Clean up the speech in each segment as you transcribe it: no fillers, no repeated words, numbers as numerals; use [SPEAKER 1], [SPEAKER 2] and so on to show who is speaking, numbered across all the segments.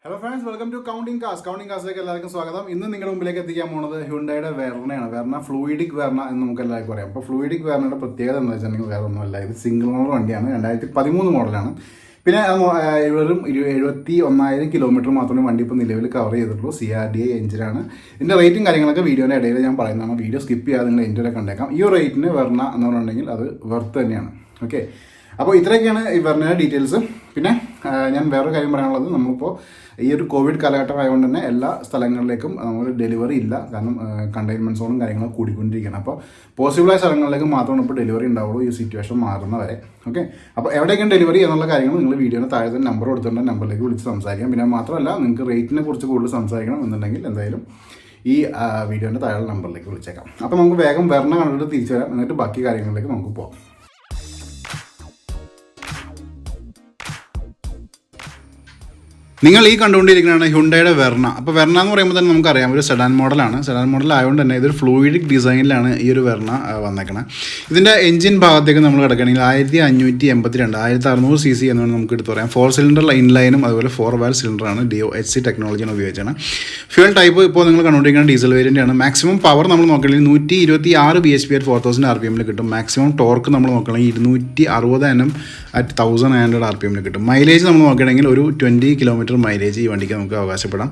[SPEAKER 1] Hello friends, welcome to Counting Cars. Counting Carsലേക്ക് എല്ലാവർക്കും സ്വാഗതം. ഇന്ന് നിങ്ങളുടെ മുമ്പിലേക്ക് എത്തിക്കാൻ പോകുന്നത് ഹ്യുണ്ടായുടെ വെർണയാണ്. വെർണ ഫ്ലൂയിഡിക് വെർണ എന്ന് നമുക്ക് എല്ലാവർക്കും അറിയാം. അപ്പോൾ ഫ്ലൂയിഡിക് വെർണയുടെ പ്രത്യേകത എന്ന് വെച്ചിട്ടുണ്ടെങ്കിൽ വേറെ ഒന്നുമല്ല, ഇത് സിംഗിൾ ഓണർ വണ്ടിയാണ്. 2013 മോഡലാണ്. പിന്നെ വെറും 71,000 കിലോമീറ്റർ മാത്രമേ വണ്ടി ഇപ്പോൾ നിലവിൽ കവർ ചെയ്തിട്ടുള്ളൂ. CRDA എഞ്ചിനാണ്. ഇതിൻ്റെ റേറ്റും കാര്യങ്ങളൊക്കെ വീഡിയോയുടെ ഇടയിൽ ഞാൻ പറയുന്നതാണ്. വീഡിയോ സ്കിപ്പ് ചെയ്യാതെ നിങ്ങൾ എൻ്റെ വരെ കണ്ടേക്കാം. ഈ റേറ്റിന് വെർണ എന്ന് പറഞ്ഞിട്ടുണ്ടെങ്കിൽ അത് വെർത്ത് തന്നെയാണ്. ഓക്കെ, അപ്പോൾ ഇത്രയൊക്കെയാണ് ഈ വെർണയുടെ ഡീറ്റെയിൽസ്. പിന്നെ ഞാൻ വേറൊരു കാര്യം പറയാനുള്ളത്, നമ്മളിപ്പോൾ ഈ ഒരു കോവിഡ് കാലഘട്ടം ആയതുകൊണ്ട് തന്നെ എല്ലാ സ്ഥലങ്ങളിലേക്കും നമ്മൾ ഡെലിവറി ഇല്ല. കാരണം കണ്ടെയ്ൻമെൻറ്റ് സോണും കാര്യങ്ങളും കൂടിക്കൊണ്ടിരിക്കുകയാണ്. അപ്പോൾ പോസിബിളായ സ്ഥലങ്ങളിലേക്ക് മാത്രമാണ് ഇപ്പോൾ ഡെലിവറി ഉണ്ടാവുള്ളൂ, ഈ സിറ്റുവേഷൻ മാറുന്നവരെ. ഓക്കെ, അപ്പോൾ എവിടെയൊക്കെയാണ് ഡെലിവറി എന്നുള്ള കാര്യങ്ങൾ നിങ്ങൾ വീഡിയോയുടെ താഴെ തന്നെ നമ്പർ കൊടുത്തിട്ടുണ്ട്, നമ്പറിലേക്ക് വിളിച്ച് സംസാരിക്കാം. പിന്നെ മാത്രമല്ല, നിങ്ങൾക്ക് റേറ്റിനെ കുറിച്ച് കൂടുതൽ സംസാരിക്കണം എന്നുണ്ടെങ്കിൽ എന്തായാലും ഈ വീഡിയോൻ്റെ താഴെ നമ്പറിലേക്ക് വിളിച്ചേക്കാം. അപ്പോൾ നമുക്ക് വേഗം വെർണ കണ്ടിട്ട് തിരിച്ചു വരാം, എന്നിട്ട് ബാക്കി കാര്യങ്ങളിലേക്ക് നമുക്ക് പോകാം. നിങ്ങൾ ഈ കണ്ടുകൊണ്ടിരിക്കുന്നതാണ് ഹ്യുണ്ടായുടെ വെർണ. അപ്പോൾ വെർണ എന്ന് പറയുമ്പോൾ തന്നെ നമുക്കറിയാം ഒരു സെഡാൻ മോഡലാണ്. സെഡാൻ മോഡൽ ആയതുകൊണ്ട് തന്നെ ഇതൊരു ഫ്ലൂയിഡിക് ഡിസൈനിലാണ് ഈ ഒരു വെർണ വന്നേക്കുന്നത്. ഇതിൻ്റെ എഞ്ചിൻ ഭാഗത്തേക്ക് നമ്മൾ കിടക്കുകയാണെങ്കിൽ 1582 1600 cc എന്നാണ് നമുക്ക് എടുത്ത് പറയാം. 4 സിലിണ്ടർ ഇൻലൈനും അതുപോലെ 4 വാൽവ് സിലിണ്ടറാണ്. DOHC ടെക്നോളജിയാണ് ഉപയോഗിച്ചാണ്. ഫ്യൂൽ ടൈപ്പ് ഇപ്പോൾ നിങ്ങൾ കണ്ടുകൊണ്ടിരിക്കുന്ന ഡീസൽ വേരിയൻ്റാണ്. മാക്സിമം പവർ നമ്മൾ നോക്കുകയാണെങ്കിൽ 126 bhp at 4000 rpm കിട്ടും. മാക്സിമം ടോർക്ക് നമ്മൾ നോക്കുകയാണെങ്കിൽ 260 Nm at 1900 rpm കിട്ടും. മൈലേജ് നമ്മൾ നോക്കുകയാണെങ്കിൽ ഒരു 20 കിലോമീറ്റർ മൈലേജ് ഈ വണ്ടിക്ക് നമുക്ക് അവകാശപ്പെടാം.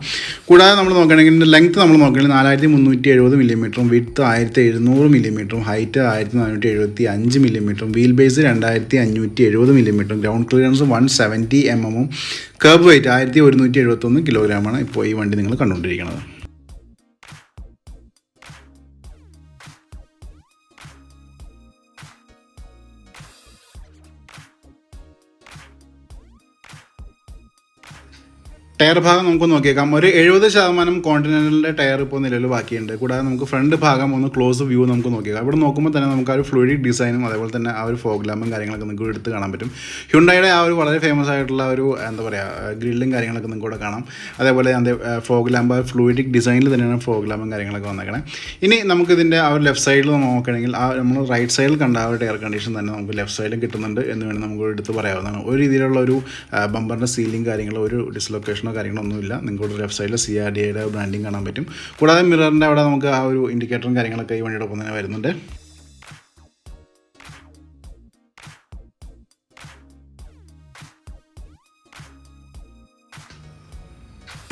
[SPEAKER 1] കൂടാതെ നമ്മൾ നോക്കുകയാണെങ്കിൽ ലെങ്ത്ത് നമ്മൾ നോക്കുകയാണെങ്കിൽ 4370 മില്ലിമീറ്ററും, വിഡ്ത്ത് 1700 മില്ലിമീറ്ററും, ഹൈറ്റ് 1475 മില്ലിമീറ്ററും, വീൽ ബേസ് 2570 മില്ലിമീറ്ററും, ground clearance 170 mm, kerb weight 1171 കിലോഗ്രാമാണ് ഇപ്പോൾ ഈ വണ്ടി നിങ്ങൾ കണ്ടുകൊണ്ടിരിക്കുന്നത്. ടയർ ഭാഗം നമുക്ക് നോക്കിയേക്കാം. ഒരു 70% കോണ്ടിനെൻ്റലിൻ്റെ ടയർ ഇപ്പോൾ നിലവിൽ ബാക്കിയുണ്ട്. കൂടാതെ നമുക്ക് ഫ്രണ്ട് ഭാഗം ഒന്ന് ക്ലോസ് വ്യൂ നമുക്ക് നോക്കിയേക്കാം. ഇവിടെ നോക്കുമ്പോൾ തന്നെ നമുക്ക് ആ ഒരു ഫ്ലൂയിഡിക് ഡിസൈനും അതേപോലെ തന്നെ ആ ഒരു ഫോഗ് ലാമ്പും കാര്യങ്ങളൊക്കെ നിങ്ങൾക്ക് എടുത്ത് കാണാൻ പറ്റും. ഹ്യുണ്ടായുടെ ആ ഒരു വളരെ ഫേമസ് ആയിട്ടുള്ള ഒരു എന്താ പറയുക ഗ്രില്ലും കാര്യങ്ങളൊക്കെ നിങ്ങൾക്ക് ഇവിടെ കാണാം. അതേപോലെ അതിൻ്റെ ഫോഗ് ലാമ്പ് ആ ഫ്ലൂയിഡിക് ഡിസൈനിൽ തന്നെയാണ് ഫോഗ് ലാമ്പും കാര്യങ്ങളൊക്കെ വന്നേക്കണേ. ഇനി നമുക്കിതിൻ്റെ ആ ഒരു ലെഫ്റ്റ് സൈഡിൽ നോക്കുകയാണെങ്കിൽ ആ നമ്മൾ റൈറ്റ് സൈഡിൽ കണ്ട ആ ഒരു എയർ കണ്ടീഷൻ തന്നെ നമുക്ക് ലെഫ്റ്റ് സൈഡിൽ കിട്ടുന്നുണ്ട് എന്ന് വേണം നമുക്ക് എടുത്ത് പറയാവുന്നതാണ്. ഒരു രീതിയിലുള്ള ഒരു ബമ്പറിൻ്റെ സീലിംഗ് കാര്യങ്ങളോ ഒരു ഡിസ്ലൊക്കേഷൻ കാര്യങ്ങളൊന്നുമില്ല. നിങ്ങൾക്ക് ലെഫ്റ്റ് സൈഡിൽ CRDAയുടെ ബ്രാൻഡിങ് കാണാൻ പറ്റും. കൂടാതെ മിററിൻ്റെ അവിടെ നമുക്ക് ആ ഒരു ഇൻഡിക്കേറ്ററും കാര്യങ്ങളൊക്കെ ഈ വണ്ടിയോടൊപ്പം തന്നെ വരുന്നുണ്ട്.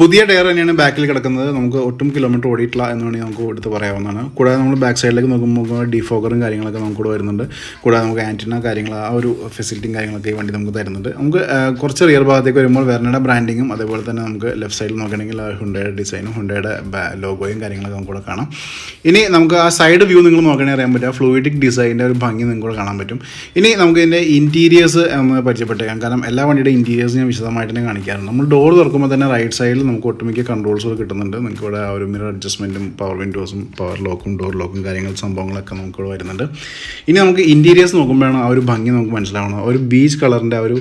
[SPEAKER 1] പുതിയ ടയർ തന്നെയാണ് ബാക്കിൽ കിടക്കുന്നത്. നമുക്ക് ഒട്ടും കിലോമീറ്റർ ഓടിയിട്ടില്ല എന്ന് വേണമെങ്കിൽ നമുക്ക് എടുത്ത് പറയാവുന്നതാണ്. കൂടാതെ നമ്മൾ ബാക്ക് സൈഡിലേക്ക് നോക്കുമ്പോൾ ഡിഫോഗറും കാര്യങ്ങളൊക്കെ നമുക്കിവിടെ വരുന്നുണ്ട്. കൂടാതെ നമുക്ക് ആൻറ്റിന കാര്യങ്ങൾ ആ ഒരു ഫെസിലിറ്റിയും കാര്യങ്ങളൊക്കെ ഈ വണ്ടി നമുക്ക് തരുന്നുണ്ട്. നമുക്ക് കുറച്ച് റിയർ ഭാഗത്തേക്ക് വരുമ്പോൾ വെർണയുടെ ബ്രാൻഡിങ്ങും അതേപോലെ തന്നെ നമുക്ക് ലെഫ്റ്റ് സൈഡിൽ നോക്കുകയാണെങ്കിൽ ഹ്യുണ്ടായുടെ ഡിസൈനും ഹ്യുണ്ടായുടെ ലോഗോയും കാര്യങ്ങളൊക്കെ നമുക്കിവിടെ കാണാം. ഇനി നമുക്ക് ആ സൈഡ് വ്യൂ നിങ്ങൾ നോക്കുകയാണെങ്കിൽ അറിയാൻ പറ്റും. ആ ഫ്ലൂയിഡിക് ഡിസൈനിൻ്റെ ഒരു ഭംഗി നിങ്ങൾക്ക് കാണാൻ പറ്റും. ഇനി നമുക്ക് ഇതിൻ്റെ ഇൻറ്റീരിയേഴ്സ് ഒന്ന് പരിചയപ്പെട്ടേക്കാം. കാരണം എല്ലാ വണ്ടിയുടെ ഇൻറ്റീരിയേഴ്സ് ഞാൻ വിശദമായിട്ട് തന്നെ കാണിക്കാറുണ്ട്. നമ്മൾ ഡോർ തുറക്കുമ്പോൾ തന്നെ റൈറ്റ് സൈഡിൽ നമുക്ക് ഒട്ടുമിക്ക കൺട്രോൾസ് കിട്ടുന്നുണ്ട്. നിങ്ങൾക്ക് ഇവിടെ ആ ഒരു മിറർ അഡ്ജസ്റ്റ്മെൻറ്റും പവർ വിൻഡോസും പവർ ലോക്കും ഡോർ ലോക്കും കാര്യങ്ങൾ സംഭവങ്ങളൊക്കെ നമുക്കിവിടെ വരുന്നുണ്ട്. ഇനി നമുക്ക് ഇൻറ്റീരിയേഴ്സ് നോക്കുമ്പോഴാണ് ആ ഒരു ഭംഗി നമുക്ക് മനസ്സിലാവണം. ഒരു ബീച്ച് കളറിൻ്റെ ആ ഒരു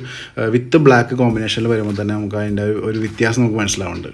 [SPEAKER 1] വിത്ത് ബ്ലാക്ക് കോമ്പിനേഷനിൽ വരുമ്പോൾ തന്നെ നമുക്ക് അതിൻ്റെ ഒരു വ്യത്യാസം നമുക്ക് മനസ്സിലാവുന്നുണ്ട്.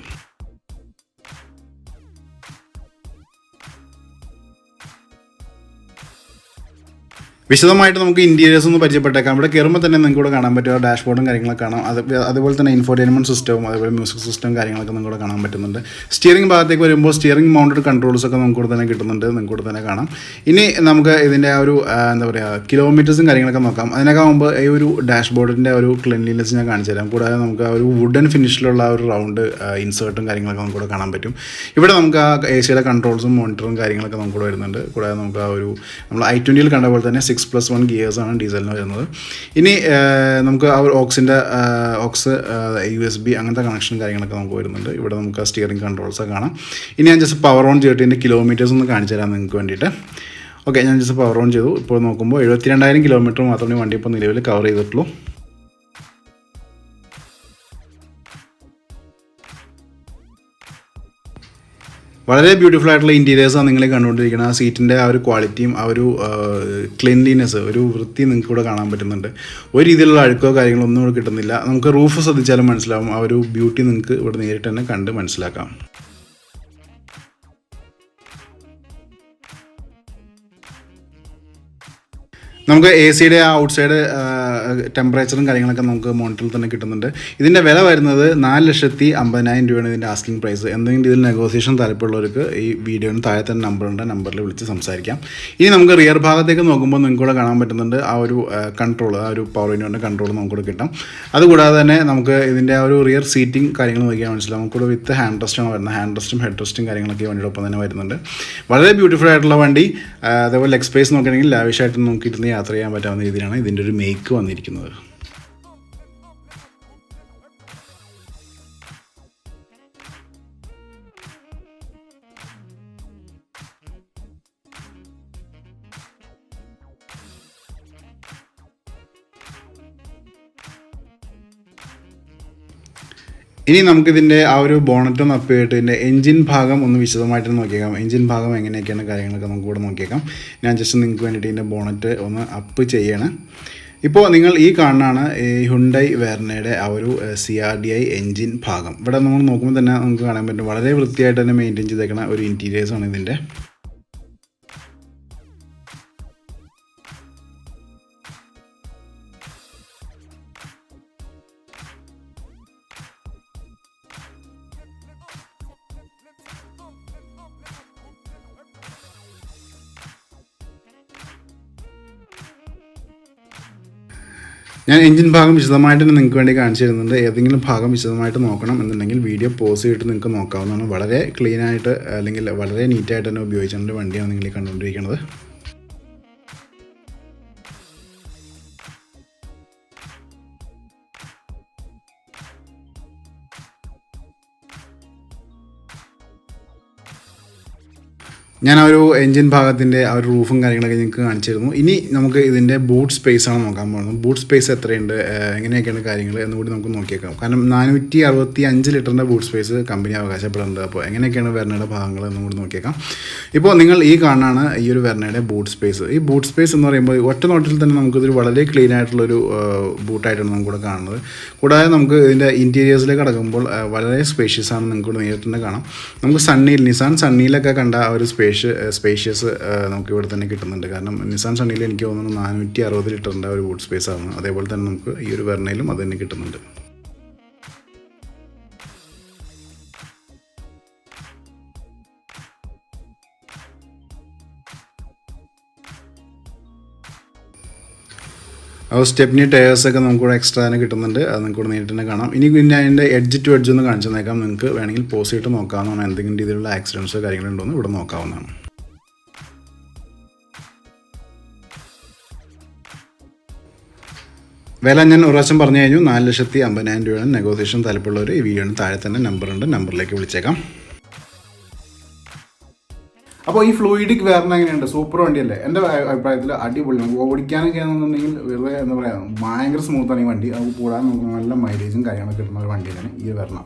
[SPEAKER 1] വിശദമായിട്ട് നമുക്ക് ഇൻറ്റീരിയേഴ്സ് ഒന്ന് പരിചയപ്പെട്ടേക്കാം. ഇവിടെ കയറുമ്പോൾ തന്നെ നിങ്ങൾക്ക് ഇവിടെ കാണാൻ പറ്റുക ഡാഷ്ബോർഡും കാര്യങ്ങളൊക്കെ കാണാം. അതുപോലെ തന്നെ ഇൻഫോർടൈൻമെൻറ്റ് സിസ്റ്റവും അതേപോലെ മ്യൂസിക് സിസ്റ്റവും കാര്യങ്ങളൊക്കെ നിങ്ങൾക്ക് ഇവിടെ കാണാൻ പറ്റുന്നുണ്ട്. സ്റ്റിയറിംഗ് ഭാഗത്തേക്ക് വരുമ്പോൾ സ്റ്റിയറിംഗ് മൗണ്ടഡ് കൺട്രോൾസൊക്കെ നമുക്ക് ഇവിടെ തന്നെ കിട്ടുന്നുണ്ട്, നിങ്ങൾക്ക് ഇവിടെ തന്നെ കാണാം. ഇനി നമുക്ക് ഇതിൻ്റെ ആ ഒരു എന്താ പറയുക കിലോമീറ്റേഴ്സും കാര്യങ്ങളൊക്കെ നോക്കാം. അതിനൊക്കെ മുമ്പ് ഈ ഒരു ഡാഷ്ബോർഡിൻ്റെ ഒരു ക്ലീൻലിനെസ് ഞാൻ കാണിച്ചു തരാം. കൂടാതെ നമുക്ക് ആ ഒരു വുഡൻ ഫിനിഷിലുള്ള ആ ഒരു റൗണ്ട് ഇൻസേർട്ടും കാര്യങ്ങളൊക്കെ നമുക്ക് ഇവിടെ കാണാൻ പറ്റും. ഇവിടെ നമുക്ക് ആ AC-യുടെ കൺട്രോൾസും മോണിറ്ററും കാര്യങ്ങളൊക്കെ നമുക്ക് ഇവിടെ വരുന്നുണ്ട്. കൂടാതെ നമുക്ക് ആ ഒരു നമ്മൾ i20 കണ്ട പോലെ തന്നെ 6+1 ഗിയേഴ്സാണ് ഡീസലിന് വരുന്നത്. ഇനി നമുക്ക് ആ ഒരു ഓക്സ് USB അങ്ങനത്തെ കണക്ഷൻ കാര്യങ്ങളൊക്കെ നമുക്ക് വരുന്നുണ്ട്. ഇവിടെ നമുക്ക് ആ സ്റ്റിയറിംഗ് കൺട്രോൾസ് കാണാം. ഇനി ഞാൻ ജസ്റ്റ് പവർ ഓൺ ചെയ്തിട്ട് ഇതിൻ്റെ കിലോമീറ്റേഴ്സ് ഒന്ന് കാണിച്ചു തരാം നിങ്ങൾക്ക് വേണ്ടിയിട്ട്. ഓക്കെ, ഞാൻ ജസ്റ്റ് പവർ ഓൺ ചെയ്തു. ഇപ്പോൾ നോക്കുമ്പോൾ 72,000 കിലോമീറ്റർ മാത്രമേ വണ്ടി ഇപ്പോൾ നിലവിൽ കവർ ചെയ്തിട്ടുള്ളൂ. വളരെ ബ്യൂട്ടിഫുൾ ആയിട്ടുള്ള ഇൻറ്റീരിയേഴ്സാണ് നിങ്ങൾ കണ്ടുകൊണ്ടിരിക്കുന്നത്. ആ സീറ്റിൻ്റെ ആ ഒരു ക്വാളിറ്റിയും ആ ഒരു ക്ലീൻലിനെസ് ഒരു വൃത്തി നിങ്ങൾക്ക് ഇവിടെ കാണാൻ പറ്റുന്നുണ്ട്. ഒരു രീതിയിലുള്ള അഴുക്കോ കാര്യങ്ങളോ ഒന്നും ഇവിടെ കിട്ടുന്നില്ല. നമുക്ക് റൂഫ് ശ്രദ്ധിച്ചാലും മനസ്സിലാവും. ആ ഒരു ബ്യൂട്ടി നിങ്ങൾക്ക് ഇവിടെ നേരിട്ട് തന്നെ കണ്ട് മനസ്സിലാക്കാം. നമുക്ക് എ സിയുടെ ആ ഔട്ട് സൈഡ് ടെമ്പറേച്ചറും കാര്യങ്ങളൊക്കെ നമുക്ക് മോണിറ്ററിൽ തന്നെ കിട്ടുന്നുണ്ട്. ഇതിൻ്റെ വില വരുന്നത് 4,50,000 രൂപയാണ് ഇതിൻ്റെ ആസ്കിംഗ് പ്രൈസ്. എന്തെങ്കിലും ഇതിൽ നെഗോസിയേഷൻ താല്പര്യമുള്ളവർക്ക് ഈ വീഡിയോന് താഴെ തന്നെ നമ്പറുണ്ട്, നമ്പറിൽ വിളിച്ച് സംസാരിക്കാം. ഇനി നമുക്ക് റിയർ ഭാഗത്തേക്ക് നോക്കുമ്പോൾ നിങ്ങൾക്ക് ഇവിടെ കാണാൻ പറ്റുന്നുണ്ട് ആ ഒരു കൺട്രോൾ, ആ ഒരു പവർ വിൻഡോൻ്റെ കൺട്രോൾ നമുക്കിവിടെ കിട്ടും. അതുകൂടാതെ തന്നെ നമുക്ക് ഇതിൻ്റെ ആ ഒരു റിയർ സീറ്റിംഗ് കാര്യങ്ങൾ നോക്കിയാൽ മനസ്സിലാവും. നമുക്കിവിടെ വിത്ത് ഹാൻഡ് റെസ്റ്റാണ് വരുന്നത്. ഹാൻഡ് റെസ്റ്റും ഹെഡ് റെസ്റ്റും കാര്യങ്ങളൊക്കെ വണ്ടിയോടൊപ്പം തന്നെ വരുന്നുണ്ട്. വളരെ ബ്യൂട്ടിഫുൾ ആയിട്ടുള്ള വണ്ടി. അതേപോലെ ലെഗ് സ്പേസ് നോക്കുകയാണെങ്കിൽ ലാവിഷായിട്ട് നോക്കിയിരുന്ന് യാത്ര ചെയ്യാൻ പറ്റാവുന്ന രീതിയിലാണ് ഇതിൻ്റെ ഒരു മേക്ക് വന്നിരിക്കുന്നത്. ഇനി നമുക്കിതിൻ്റെ ആ ഒരു ബോണറ്റ് ഒന്ന് അപ്പ് ചെയ്തിട്ട് ഇതിൻ്റെ എഞ്ചിൻ ഭാഗം ഒന്ന് വിശദമായിട്ട് നോക്കിയേക്കാം. എഞ്ചിൻ ഭാഗം എങ്ങനെയൊക്കെയാണ് കാര്യങ്ങളൊക്കെ നമുക്ക് ഇവിടെ നോക്കിയേക്കാം. ഞാൻ ജസ്റ്റ് നിങ്ങൾക്ക് വേണ്ടിയിട്ട് ഇതിൻ്റെ ബോണറ്റ് ഒന്ന് അപ്പ് ചെയ്യണം. ഇപ്പോൾ നിങ്ങൾ ഈ കാണുന്നതാണ് ഈ ഹ്യുണ്ടായി വെർണയുടെ ആ ഒരു CRDI എഞ്ചിൻ ഭാഗം. ഇവിടെ നമ്മൾ നോക്കുമ്പോൾ തന്നെ നമുക്ക് കാണാൻ പറ്റും വളരെ വൃത്തിയായിട്ട് തന്നെ മെയിൻറ്റെയിൻ ചെയ്തേക്കുന്ന ഒരു ഇൻറ്റീരിയേഴ്സാണ് ഇതിൻ്റെ. ഞാൻ എഞ്ചിൻ ഭാഗം വിശദമായിട്ട് നിങ്ങൾക്ക് വേണ്ടി കാണിച്ചു തരുന്നുണ്ട്. ഏതെങ്കിലും ഭാഗം വിശദമായിട്ട് നോക്കണം എന്നുണ്ടെങ്കിൽ വീഡിയോ പോസ് ചെയ്തിട്ട് നിങ്ങൾക്ക് നോക്കാവുന്നതാണ്. വളരെ ക്ലീനായിട്ട് അല്ലെങ്കിൽ വളരെ നീറ്റായിട്ട് തന്നെ ഉപയോഗിച്ചിട്ടുണ്ട് വണ്ടിയാണ് നിങ്ങൾ ഈ കണ്ടുകൊണ്ടിരിക്കുന്നത്. ഞാൻ ആ ഒരു എൻജിൻ ഭാഗത്തിൻ്റെ ആ ഒരു റൂഫും കാര്യങ്ങളൊക്കെ നിങ്ങൾക്ക് കാണിച്ചിരുന്നു. ഇനി നമുക്ക് ഇതിൻ്റെ ബൂട്ട് സ്പേസ് ആണ് നോക്കാൻ പോകുന്നത്. ബൂട്ട് സ്പേസ് എത്രയുണ്ട്, എങ്ങനെയൊക്കെയാണ് കാര്യങ്ങൾ എന്നുകൂടി നമുക്ക് നോക്കിയേക്കാം. കാരണം 465 ലിറ്ററിൻ്റെ ബൂട്ട് സ്പേസ് കമ്പനി അവകാശപ്പെടുന്നുണ്ട്. അപ്പോൾ എങ്ങനെയൊക്കെയാണ് വെർണയുടെ ഭാഗങ്ങൾ എന്നും കൂടി നോക്കിയേക്കാം. ഇപ്പോൾ നിങ്ങൾ ഈ കാണാനാണ് ഈ ഒരു വെർണയുടെ ബൂട്ട് സ്പേസ്. ഈ ബൂട്ട് സ്പേസ് എന്ന് പറയുമ്പോൾ ഒറ്റ നോട്ടിൽ തന്നെ നമുക്കിതൊരു വളരെ ക്ലീൻ ആയിട്ടുള്ളൊരു ബൂട്ടായിട്ടാണ് നമുക്കിവിടെ കാണുന്നത്. കൂടാതെ നമുക്ക് ഇതിൻ്റെ ഇൻറ്റീരിയേഴ്സിലേക്ക് കടക്കുമ്പോൾ വളരെ സ്പേഷ്യസ് ആണ്. നിങ്ങൾക്ക് നേരിട്ട് തന്നെ കാണാം. നമുക്ക് നിസാൻ സണ്ണിയിലൊക്കെ കണ്ട ആ ഒരു സ്പേഷ്യസ് നമുക്ക് ഇവിടെ തന്നെ കിട്ടുന്നുണ്ട്. കാരണം നിസാൻ സണ്ണിയിൽ എനിക്ക് തോന്നുന്നു 460 ലിറ്ററിൻ്റെ ഒരു ബൂട്ട് സ്പേസ് ആണ്. അതേപോലെ തന്നെ നമുക്ക് ഈ ഒരു വെർണയിലും അത് തന്നെ കിട്ടുന്നുണ്ട്. സ്റ്റെപ്നി ടയേഴ്സൊക്കെ നമുക്കിവിടെ എക്സ്ട്രാ തന്നെ കിട്ടുന്നുണ്ട്. അത് നിങ്ങൾക്ക് നേരിട്ട് തന്നെ കാണാം. ഇനി പിന്നെ അതിൻ്റെ എഡ്ജ് ടു എഡ്ജ് ഒന്ന് കാണിച്ചു തന്നേക്കാം. നിങ്ങൾക്ക് വേണമെങ്കിൽ പോസ് ചെയ്തിട്ട് നോക്കാവുന്നതാണ്. എന്തെങ്കിലും രീതിയിലുള്ള ആക്സിഡൻസോ കാര്യങ്ങളുണ്ടോ എന്ന് ഇവിടെ നോക്കാവുന്നതാണ്. വില ഞാൻ ഒരു പ്രാവശ്യം പറഞ്ഞു കഴിഞ്ഞു. 4,50,000 രൂപയാണ്. നെഗോസിയേഷൻ താല്പര്യമുള്ളവർ ഈ വീഡിയോന് താഴെ തന്നെ നമ്പറുണ്ട്, നമ്പറിലേക്ക് വിളിച്ചേക്കാം. അപ്പോൾ ഈ ഫ്ലൂയിഡിക് വെർണ എങ്ങനെയുണ്ട്? സൂപ്പർ വണ്ടിയല്ലേ? എൻ്റെ അഭിപ്രായത്തിൽ അടിപൊളിയാണ്. ഓടിക്കാനൊക്കെ ആണെന്നുണ്ടെങ്കിൽ വെറുതെ എന്താ പറയുക, ഭയങ്കര സ്മൂത്താണ് ഈ വണ്ടി. നമുക്ക് കൂടാതെ നല്ല മൈലേജും കാര്യങ്ങളൊക്കെ കിട്ടുന്ന ഒരു വണ്ടിയാണ് ഈ വെർണ.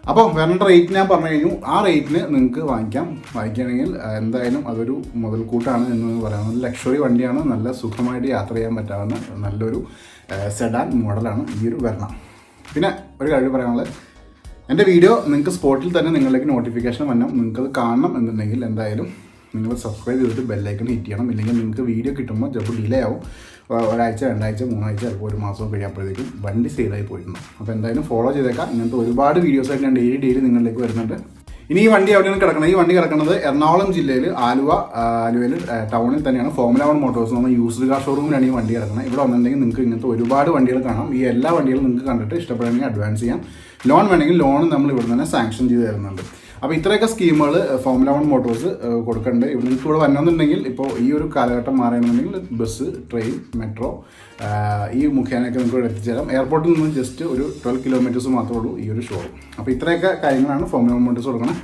[SPEAKER 1] അപ്പോൾ വെർണയുടെ റേറ്റ് ഞാൻ പറഞ്ഞു കഴിഞ്ഞു. ആ റേറ്റിന് നിങ്ങൾക്ക് വാങ്ങിക്കുകയാണെങ്കിൽ എന്തായാലും അതൊരു മുതൽക്കൂട്ടാണ് എന്ന് പറയാം. ലക്ഷറി വണ്ടിയാണ്. നല്ല സുഖമായിട്ട് യാത്ര ചെയ്യാൻ പറ്റാവുന്ന നല്ലൊരു സെഡാൻ മോഡലാണ് ഈ ഒരു വെർണ. പിന്നെ ഒരു കാര്യം പറയാനുള്ളത്, എൻ്റെ വീഡിയോ നിങ്ങൾക്ക് സ്പോട്ടിൽ തന്നെ നിങ്ങളിലേക്ക് നോട്ടിഫിക്കേഷൻ വരണം. നിങ്ങൾക്കത് കാണണം എന്നുണ്ടെങ്കിൽ എന്തായാലും നിങ്ങൾ സബ്സ്ക്രൈബ് ചെയ്തിട്ട് ബെല്ലൈക്കൺ ഹിറ്റ് ചെയ്യണം. ഇല്ലെങ്കിൽ നിങ്ങൾക്ക് വീഡിയോ കിട്ടുമ്പോൾ ചിലപ്പോൾ ഡിലേ ആവും. ഒരാഴ്ച, 2 ആഴ്ച, 3 ആഴ്ച, ചിലപ്പോൾ 1 മാസം കഴിയുമ്പോഴത്തേക്കും വണ്ടി സെയിലായി പോയിട്ടുണ്ട്. അപ്പോൾ എന്തായാലും ഫോളോ ചെയ്തേക്കാം. ഇങ്ങനത്തെ ഒരുപാട് വീഡിയോസായിട്ട് ഞാൻ ഡെയിലി നിങ്ങളിലേക്ക് വരുന്നുണ്ട്. ഇനി ഈ വണ്ടി എവിടെയാണ് കിടക്കുന്നത്? ഈ വണ്ടി കിടക്കുന്നത് എറണാകുളം ജില്ലയിൽ ആലുവയിൽ ടൗണിൽ തന്നെയാണ്. ഫോർമുല 1 മോട്ടോഴ്സ് എന്ന യൂസ്ഡ് കാർ ഷോറൂമിലാണ് ഈ വണ്ടി കിടക്കുന്നത്. ഇവിടെ വന്നിട്ടുണ്ടെങ്കിൽ നിങ്ങൾക്ക് ഇങ്ങനത്തെ ഒരുപാട് വണ്ടികൾ കാണാം. ഈ എല്ലാ വണ്ടികളും നിങ്ങൾക്ക് കണ്ടിട്ട് ഇഷ്ടപ്പെടുകയാണെങ്കിൽ അഡ്വാൻസ് ചെയ്യാം. ലോൺ വേണമെങ്കിൽ ലോൺ നമ്മൾ ഇവിടെ തന്നെ സാങ്ഷൻ ചെയ്ത് തരുന്നുണ്ട്. അപ്പോൾ ഇത്രയൊക്കെ സ്കീമുകൾ ഫോർമുല 1 മോട്ടോഴ്സ് കൊടുക്കുന്നുണ്ട്. ഇവിടെ നിങ്ങൾക്ക് ഇവിടെ വരണമെന്നുണ്ടെങ്കിൽ ഇപ്പോൾ ഈ ഒരു കാലഘട്ടം മാറണമെന്നുണ്ടെങ്കിൽ ബസ്, ട്രെയിൻ, മെട്രോ ഈ മുഖേനയൊക്കെ നിങ്ങൾക്ക് ഇവിടെ എത്തിച്ചേരാം. എയർപോർട്ടിൽ നിന്ന് ജസ്റ്റ് ഒരു 12 കിലോമീറ്റേഴ്സ് മാത്രമേ ഉള്ളൂ ഈ ഒരു ഷോറൂം. അപ്പോൾ ഇത്രയൊക്കെ കാര്യങ്ങളാണ് ഫോർമുല 1 മോട്ടോഴ്സ് കൊടുക്കണം.